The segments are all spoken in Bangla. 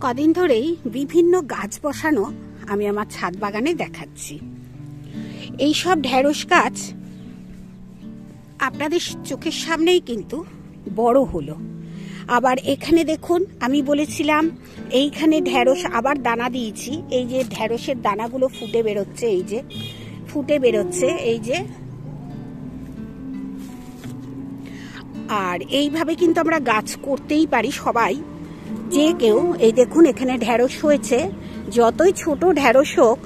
কদিন ধরেই বিভিন্ন গাছ বসানো আমি আমার ছাদ বাগানে দেখাচ্ছি। এই সব ঢেঁড়স গাছ আপনাদের চোখের সামনেই কিন্তু বড় হলো। আবার এখানে দেখুন, আমি বলেছিলাম এইখানে ঢেঁড়স আবার দানা দিয়েছি। এই যে ঢেঁড়সের দানাগুলো ফুটে বেরোচ্ছে, এই যে ফুটে বেরোচ্ছে, এই যে। আর এইভাবে কিন্তু আমরা গাছ করতেই পারি সবাই, যে কেউ। এই দেখুন এখানে ঢেঁড়স হয়েছে। যতই ছোট ঢেঁড়স হোক,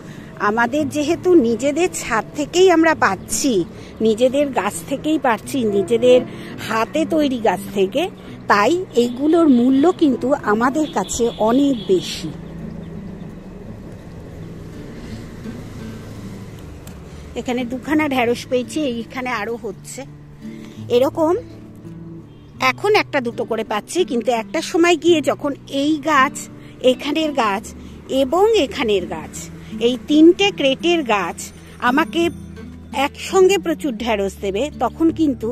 আমাদের যেহেতু নিজেদের ছাদ থেকেই আমরা পাচ্ছি, নিজেদের গাছ থেকেই পাচ্ছি, নিজেদের হাতে তৈরি গাছ থেকে, তাই এইগুলোর মূল্য কিন্তু আমাদের কাছে অনেক বেশি। এখানে দুখানা ঢেঁড়স পেয়েছি, এইখানে আরো হচ্ছে এরকম। এখন একটা দুটো করে পাচ্ছি, কিন্তু একটা সময় গিয়ে যখন এই গাছ, এখানের গাছ এবং এখানের গাছ, এই তিনটে ক্রেটের গাছ আমাকে একসঙ্গে প্রচুর ঢেঁড়স দেবে, তখন কিন্তু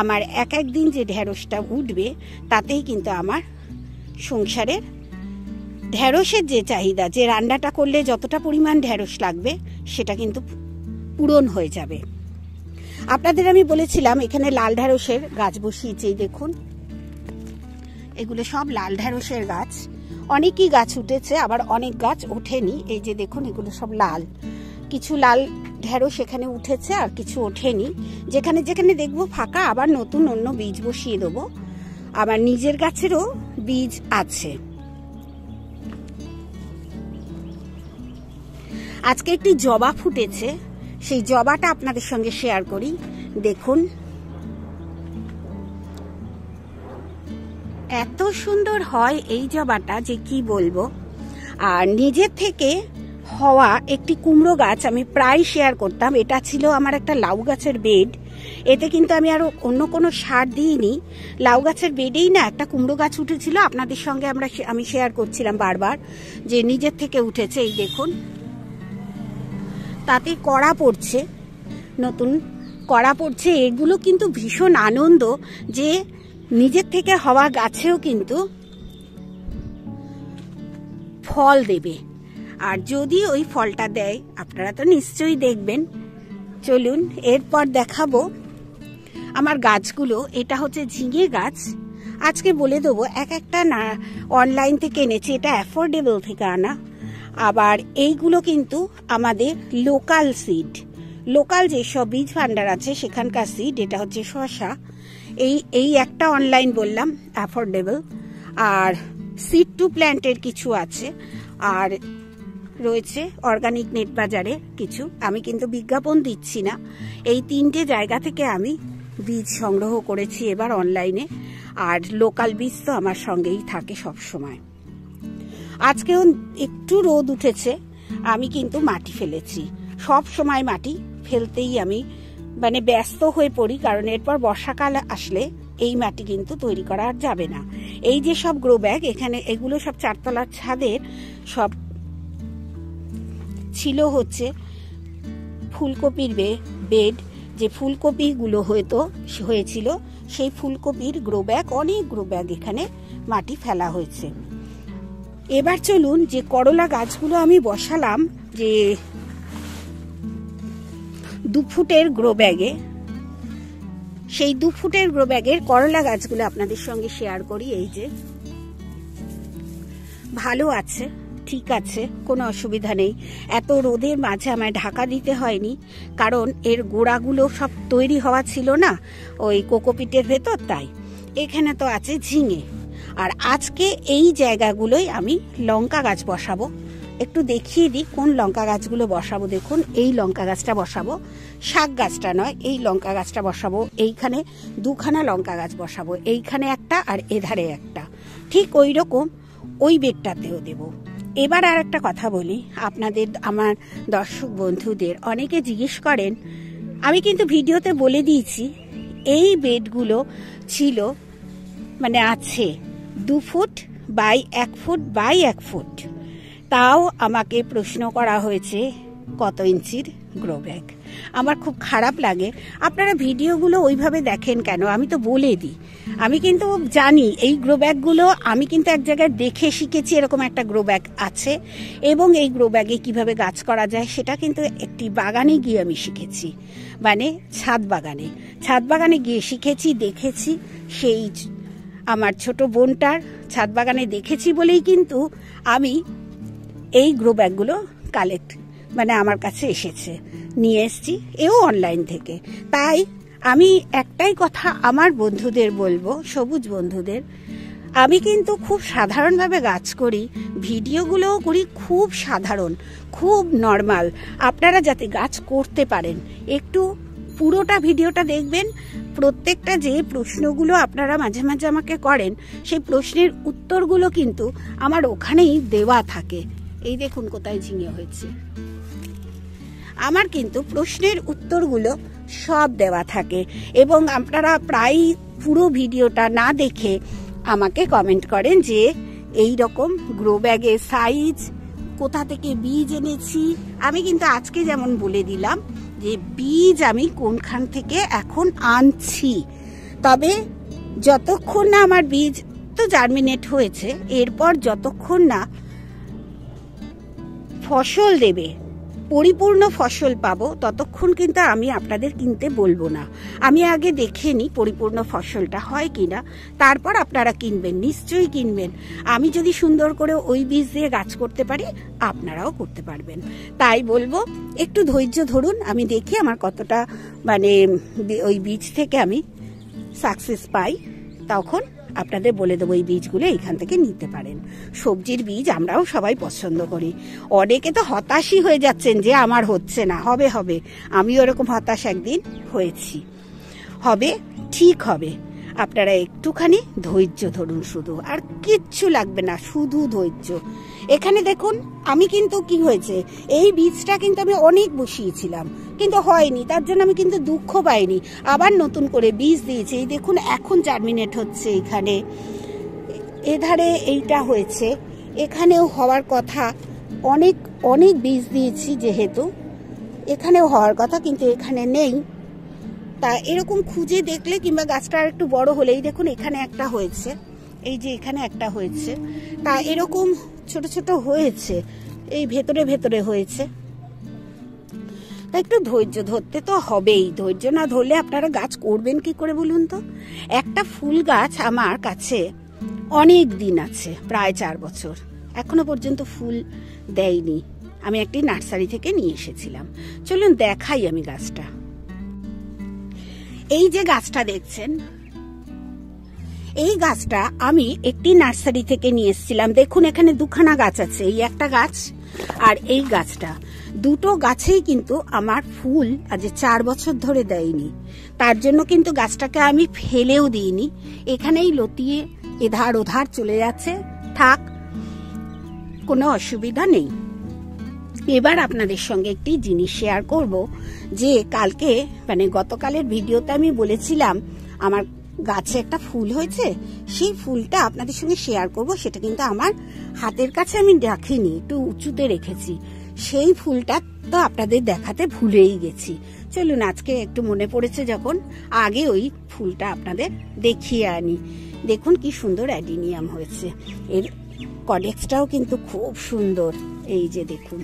আমার এক একদিন যে ঢেঁড়সটা উঠবে, তাতেই কিন্তু আমার সংসারের ঢেঁড়সের যে চাহিদা, যে রান্নাটা করলে যতটা পরিমাণ ঢেঁড়স লাগবে, সেটা কিন্তু পূরণ হয়ে যাবে। আপনাদের আমি বলেছিলাম এখানে লাল ঢেঁড়সের গাছ বসিয়েছি। দেখুন এগুলো সব লাল ঢেঁড়সের গাছ। অনেকই গাছ উঠেছে, আবার অনেক গাছ ওঠেনি। এই যে দেখুন এগুলো সব লাল। কিছু লাল ঢেঁড়স এখানে উঠেছে আর কিছু ওঠেনি। যেখানে যেখানে দেখবো ফাঁকা, আবার নতুন অন্য বীজ বসিয়ে দেবো। আবার নিজের গাছেরও বীজ আছে। আজকে একটি জবা ফুটেছে, সেই জবাটা আপনাদের সঙ্গে শেয়ার করি। দেখুন এত সুন্দর হয় এই জবাটা যে কি বলবো। আর নিজের থেকে হওয়া একটি কুমড়ো গাছ আমি প্রায় শেয়ার করতাম। এটা ছিল আমার একটা লাউ গাছের বেড। এতে কিন্তু আমি আরো অন্য কোনো সার দিইনি। লাউ গাছের বেডেই না একটা কুমড়ো গাছ উঠেছিল। আপনাদের সঙ্গে আমি শেয়ার করছিলাম বারবার যে নিজের থেকে উঠেছে। এই দেখুন, তাতে কড়া পড়ছে, নতুন কড়া পড়ছে। এগুলো কিন্তু ভীষণ আনন্দ যে নিজের থেকে হওয়া গাছেও কিন্তু ফল দেবে। আর যদি ওই ফলটা দেয়, আপনারা তো নিশ্চয়ই দেখবেন। চলুন এরপর দেখাবো আমার গাছগুলো। এটা হচ্ছে ঝিঙে গাছ। আজকে বলে দেবো, এক একটা না অনলাইন থেকে এনেছি, এটা অ্যাফোর্ডেবল থেকে আনা। আবার এইগুলো কিন্তু আমাদের লোকাল সিড, লোকাল যেসব বীজ ভান্ডার আছে সেখানকার সিড। এটা হচ্ছে শসা। এই একটা অনলাইন বললাম অ্যাফোর্ডেবল। আর সিড টু প্ল্যান্টের কিছু আছে, আর রয়েছে অর্গানিক নেট বাজারে কিছু। আমি কিন্তু বিজ্ঞাপন দিচ্ছি না। এই তিনটে জায়গা থেকে আমি বীজ সংগ্রহ করেছি এবার অনলাইনে। আর লোকাল বীজ তো আমার সঙ্গেই থাকে সব সময়। আজকেও একটু রোদ উঠেছে, আমি কিন্তু মাটি ফেলেছি। সব সময় মাটি ফেলতেই আমি ব্যস্ত হয়ে পড়ি, কারণ এরপর বর্ষাকাল আসলে এই মাটি কিন্তু তৈরি করা আর যাবে না। এই যে সব গ্রো ব্যাগ, এখানে এগুলো সব চারতলার ছাদের সব ছিল হচ্ছে ফুলকপির বেড। যে ফুলকপিগুলো হয়েছিল সেই ফুলকপির গ্রো ব্যাগ, অনেক গ্রো ব্যাগ এখানে মাটি ফেলা হয়েছে। এবার চলুন যে করলা গাছগুলো আমি বসালাম যে 2 ফুটের গ্রো ব্যাগে, সেই 2 ফুটের গ্রো ব্যাগের করলা গাছগুলো আপনাদের সঙ্গে শেয়ার করি। এই যে ভালো আছে, ঠিক আছে, কোনো অসুবিধা নেই। এত রোদের মাঝে আমায় ঢাকা দিতে হয়নি, কারণ এর গোড়াগুলো সব তৈরি হওয়া ছিল না ওই কোকোপিটের ভেতর। তাই এখানে তো আছে ঝিঙে। আর আজকে এই জায়গাগুলোই আমি লঙ্কা গাছ বসাবো। একটু দেখিয়ে দিই কোন লঙ্কা গাছগুলো বসাবো। দেখুন এই লঙ্কা গাছটা বসাবো, শাক গাছটা নয়, এই লঙ্কা গাছটা বসাবো। এইখানে 2খানা লঙ্কা গাছ বসাবো, এইখানে একটা আর এধারে একটা। ঠিক ওই রকম ওই বেডটাতেও দেব। এবার আর একটা কথা বলি আপনাদের, আমার দর্শক বন্ধুদের অনেকে জিজ্ঞেস করেন, আমি কিন্তু ভিডিওতে বলে দিয়েছি এই বেডগুলো ছিল আছে 2 foot by 1 foot by 1 foot. তাও আমাকে প্রশ্ন করা হয়েছে কত ইঞ্চির গ্রো ব্যাগ। আমার খুব খারাপ লাগে। আপনারা ভিডিওগুলো ওইভাবে দেখেন কেন? আমি তো বলে দিই। আমি কিন্তু জানি এই গ্রো ব্যাগগুলো আমি কিন্তু এক জায়গায় দেখে শিখেছি, এরকম একটা গ্রো ব্যাগ আছে, এবং এই গ্রো ব্যাগে কীভাবে গাছ করা যায় সেটা কিন্তু একটি বাগানে গিয়ে আমি শিখেছি, মানে ছাদ বাগানে গিয়ে শিখেছি, দেখেছি। সেই আমার ছোট বোনটার ছাদ বাগানে দেখেছি বলেই কিন্তু আমি এই গ্রো ব্যাগগুলো মানে আমার কাছে এসেছে, নিয়ে এসছি, এও অনলাইন থেকে। তাই আমি একটাই কথা আমার বন্ধুদের বলবো, সবুজ বন্ধুদের, আমি কিন্তু খুব সাধারণভাবে গাছ করি, ভিডিওগুলোও করি খুব সাধারণ, খুব নর্মাল। আপনারা যাতে গাছ করতে পারেন, একটু পুরোটা ভিডিওটা দেখবেন। প্রত্যেকটা যে প্রশ্নগুলো আপনারা মাঝে মাঝে আমাকে করেন, সেই প্রশ্নের উত্তরগুলো কিন্তু আমার ওখানেই দেওয়া থাকে। এই দেখুন কোথায় ঝিঙে হয়েছে, আমার কিন্তু প্রশ্নের উত্তরগুলো সব দেওয়া থাকে, এবং আপনারা প্রায় পুরো ভিডিওটা না দেখে আমাকে কমেন্ট করেন যে এই রকম গ্রো ব্যাগের সাইজ, কোথা থেকে বীজ এনেছি। আমি কিন্তু আজকে যেমন বলে দিলাম যে বীজ আমি কোনখান থেকে এখন আনছি, তবে যতক্ষণ না আমার বীজ তো জার্মিনেট হয়েছে, এরপর যতক্ষণ না ফসল দেবে, পরিপূর্ণ ফসল পাবো, ততক্ষণ কিন্তু আমি আপনাদের কিনতে বলবো না। আমি আগে দেখে নিই পরিপূর্ণ ফসলটা হয় কিনা, তারপর আপনারা কিনবেন, নিশ্চয়ই কিনবেন। আমি যদি সুন্দর করে ওই বীজ দিয়ে গাছ করতে পারি, আপনারাও করতে পারবেন। তাই বলবো একটু ধৈর্য ধরুন, আমি দেখি আমার কতটা মানে ওই বীজ থেকে আমি সাকসেস পাই, তখন আপনাদের বলে দেবো এই বীজগুলো এইখান থেকে নিতে পারেন। সবজির বীজ আমরাও সবাই পছন্দ করি। অনেকে তো হতাশই হয়ে যাচ্ছেন যে আমার হচ্ছে না, হবে, আমিও এরকম হতাশ একদিন হয়েছি। হবে, ঠিক হবে। আপনারা একটুখানি ধৈর্য ধরুন, শুধু আর কিচ্ছু লাগবে না, শুধু ধৈর্য। এখানে দেখুন আমি কিন্তু কি হয়েছে, এই বীজটা কিন্তু আমি অনেক বসিয়েছিলাম কিন্তু হয়নি, তার জন্য আমি কিন্তু দুঃখ পাইনি, আবার নতুন করে বীজ দিয়েছি। এই দেখুন এখন জার্মিনেট হচ্ছে, এখানে এধারে এইটা হয়েছে, এখানেও হওয়ার কথা। অনেক বীজ দিয়েছি যেহেতু এখানেও হওয়ার কথা, কিন্তু এখানে নেই। তা এরকম খুঁজে দেখলে কিংবা গাছটা আর একটু বড় হলেই দেখুন এখানে একটা হয়েছে, এই যে এখানে একটা হয়েছে, তা এরকম ছোট ছোট হয়েছে, এই ভেতরে হয়েছে। তা একটু ধৈর্য ধরতে তো হবেই, ধৈর্য না ধরলে আপনারা গাছ করবেন কি করে বলুন তো? একটা ফুল গাছ আমার কাছে অনেক দিন আছে, প্রায় 4 বছর, এখনো পর্যন্ত ফুল দেয়নি। আমি একটি নার্সারি থেকে নিয়ে এসেছিলাম। চলুন দেখাই আমি গাছটা। এই যে গাছটা দেখছেন, এই গাছটা আমি একটি নার্সারি থেকে নিয়ে এসেছিলাম। দেখুন এখানে দুখানা গাছ আছে, এই একটা গাছ আর এই গাছটা, দুটো গাছেই কিন্তু আমার ফুল আজ 4 বছর ধরে দেয়নি। তার জন্য কিন্তু গাছটাকে আমি ফেলেও দিইনি, এখানেই লতিয়ে এধার ওধার চলে যাচ্ছে, থাক, কোনো অসুবিধা নেই। এবার আপনাদের সঙ্গে একটি জিনিস শেয়ার করব, যে কালকে মানে গতকালের ভিডিওতে আমি বলেছিলাম আমার গাছে একটা ফুল হয়েছে, সেই ফুলটা আপনাদের সঙ্গে শেয়ার করব। সেটা কিন্তু আমার হাতের কাছে আমি রাখিনি, একটু উঁচুতে রেখেছি। সেই ফুলটা তো আপনাদের দেখাতে ভুলেই গেছি। চলুন আজকে একটু মনে পড়েছে যখন, আগে ওই ফুলটা আপনাদের দেখিয়ে আনি। দেখুন কি সুন্দর অ্যাডিনিয়াম হয়েছে, এর কডেক্সটাও কিন্তু খুব সুন্দর। এই যে দেখুন,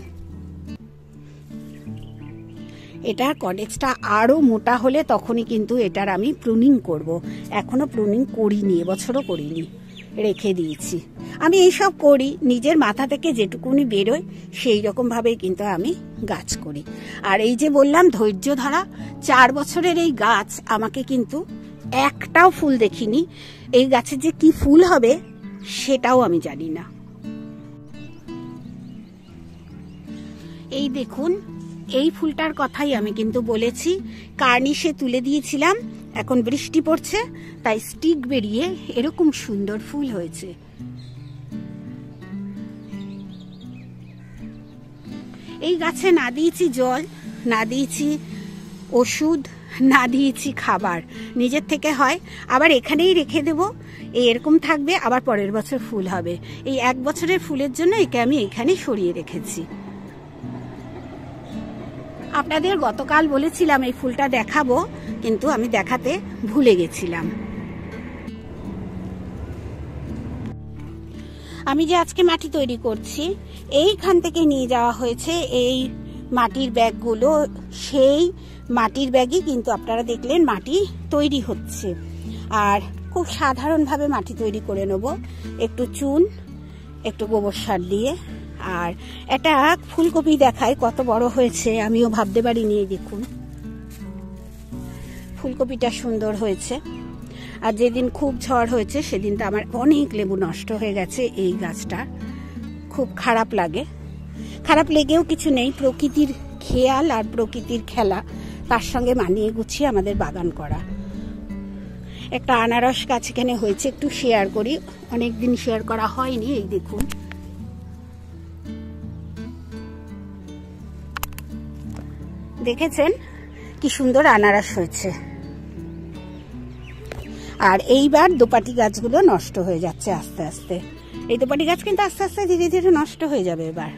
এটার কডেক্সটা আরো মোটা হলে তখনই কিন্তু এটার আমি প্রুনিং করব। এখনো প্রুনিং করিনি, এবছরও করিনি, রেখে দিয়েছি। আমি এইসব করি, নিজের মাথা থেকে যেটুকুনি বেরোয় সেই রকম ভাবেই কিন্তু আমি গাছ করি। আর এই যে বললাম ধৈর্য ধরা, 4 বছরের এই গাছ আমাকে কিন্তু একটাও ফুল দেখিনি। এই গাছের যে কি ফুল হবে সেটাও আমি জানি না। এই দেখুন, এই ফুলটার কথাই আমি কিন্তু বলেছি, কার্নিশে তুলে দিয়েছিলাম, এখন বৃষ্টি পড়ছে তাই স্টিক বেরিয়ে এরকম সুন্দর ফুল হয়েছে। এই গাছে না দিয়েছি জল, না দিয়েছি ওষুধ, না দিয়েছি খাবার, নিজের থেকে হয়। আবার এখানেই রেখে দেব, এরকম থাকবে, আবার পরের বছর ফুল হবে। এই 1 বছরের ফুলের জন্য একে আমি এখানে সরিয়ে রেখেছি। আপনাদের গতকাল বলেছিলাম এই ফুলটা দেখাবো, কিন্তু আমি দেখাতে ভুলে গেছিলাম। আমি যে আজকে মাটি তৈরি করছি, এইখান থেকে নিয়ে যাওয়া হয়েছে এই মাটির ব্যাগগুলো। সেই মাটির ব্যাগই কিন্তু আপনারা দেখলেন মাটি তৈরি হচ্ছে। আর খুব সাধারণভাবে মাটি তৈরি করে নেব, একটু চুন, একটু গোবর সার দিয়ে। আর একটা ফুলকপি দেখায় কত বড় হয়েছে, আমিও ভাবতে পারিনি। দেখুন ফুলকপিটা সুন্দর হয়েছে। আর যেদিন খুব ঝড় হয়েছে সেদিনটা আমার অনেক লেবু নষ্ট হয়ে গেছে। এই গাছটা খুব খারাপ লাগে, খারাপ লেগেও কিছু নেই। প্রকৃতির খেয়াল আর প্রকৃতির খেলা, তার সঙ্গে মানিয়ে গুছিয়ে আমাদের বাগান করা। একটা আনারস গাছ এখানে হয়েছে, একটু শেয়ার করি, অনেকদিন শেয়ার করা হয়নি। এই দেখুন, দেখেছেন কি সুন্দর আনারস হয়েছে। আর এইবার দোপাটি গাছগুলো নষ্ট হয়ে যাচ্ছে আস্তে আস্তে। এই দোপাটি গাছ কিন্তু আস্তে আস্তে ধীরে ধীরে নষ্ট হয়ে যাবে এবার।